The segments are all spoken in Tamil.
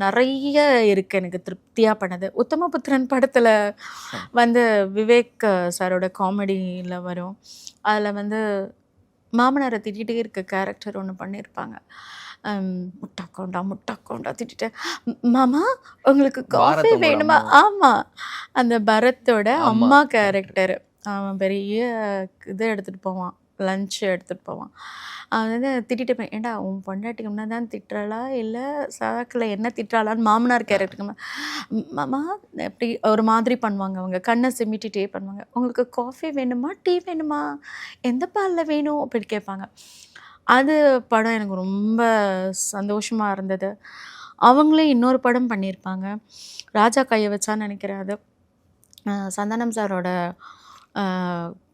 நிறைய இருக்கு எனக்கு திருப்தியா பண்ணது. உத்தமபுத்திரன் படத்துல வந்து விவேக் சாரோட காமெடியில வரும். அதுல வந்து மாமனாரை திட்டிகிட்டே இருக்க கேரக்டர் ஒன்று பண்ணியிருப்பாங்க. முட்டாக்கோண்டா முட்டாக்கோண்டா திட்டிட்டு மாமா உங்களுக்கு காஃபி பாரதமோட வேணுமா? அம்மா. ஆமா. அந்த பரத்தோட ஆமா அம்மா கரெக்ட். கேரக்டர். அவன் பெரிய இது எடுத்துட்டு போவான். லஞ்ச் எடுத்துட்டு போவான். அவன் வந்து திட்டிட்டு போய் ஏண்டா உன் பொண்டாட்டிக்கு முன்னாடி தான் திட்டுறாளா இல்லை சாக்கில் என்ன திட்டுறாளான்னு மாமனார் கேரக்டருக்கு மாமா எப்படி ஒரு மாதிரி பண்ணுவாங்க. அவங்க கண்ணை சிமிட்டிகிட்டே பண்ணுவாங்க. உங்களுக்கு காஃபி வேணுமா டீ வேணுமா எந்த பாலில் வேணும் அப்படி கேட்பாங்க. அது படம் எனக்கு ரொம்ப சந்தோஷமாக இருந்தது. அவங்களே இன்னொரு படம் பண்ணியிருப்பாங்க. ராஜா கையை வச்சான்னு நினைக்கிறேன். அது சந்தானம் சாரோட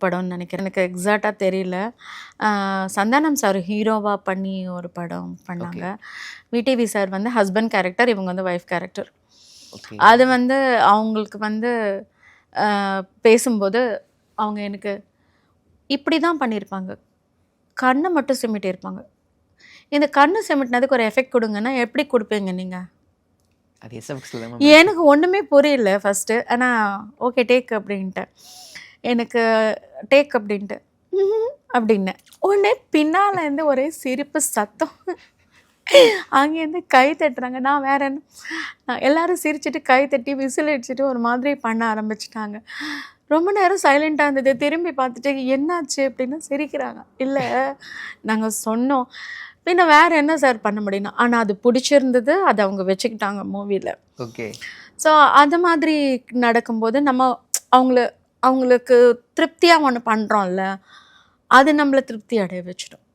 படம்னு நினைக்கிறேன். எனக்கு எக்ஸாக்டாக தெரியல. சந்தானம் சார் ஹீரோவாக பண்ணி ஒரு படம் பண்ணாங்க. விடிவி சார் வந்து ஹஸ்பண்ட் கேரக்டர், இவங்க வந்து ஒய்ஃப் கேரக்டர். அது வந்து அவங்களுக்கு வந்து பேசும்போது அவங்க எனக்கு இப்படி தான் பண்ணியிருப்பாங்க. கண்ணை மட்டும் சிமிட்டி இருப்பாங்க. இந்த கண்ணு சிமிட்டினதுக்கு ஒரு எஃபெக்ட் கொடுங்கன்னா எப்படி கொடுப்பீங்க நீங்கள்? அது எஸ்எஃப்எக்ஸ்ல எனக்கு ஒன்றுமே புரியல ஃபஸ்ட்டு. ஆனால் ஓகே டேக் அப்படின்ட்டேன். எனக்கு டேக் அப்படின்ட்டு அப்படின்னேன். உடனே பின்னால் இருந்து ஒரே சிரிப்பு சத்தம். அங்கேருந்து கை தட்டுறாங்க. நான் வேற என்ன எல்லாரும் சிரிச்சுட்டு கை தட்டி விசில் அடிச்சுட்டு ஒரு மாதிரி பண்ண ஆரம்பிச்சிட்டாங்க. ரொம்ப நேரம் சைலண்ட்டாக இருந்தது. திரும்பி பார்த்துட்டு என்னாச்சு அப்படின்னு சிரிக்கிறாங்க. இல்லை நாங்கள் சொன்னோம். பின்ன வேறு என்ன சார் பண்ண முடியும்? ஆனால் அது பிடிச்சிருந்தது. அதை அவங்க வச்சுக்கிட்டாங்க மூவியில். ஓகே. ஸோ அது மாதிரி நடக்கும்போது நம்ம அவங்களுக்கு திருப்தியாக ஒன்று பண்ணுறோம்ல, அது நம்மளை திருப்தி அடைய வச்சிடும்.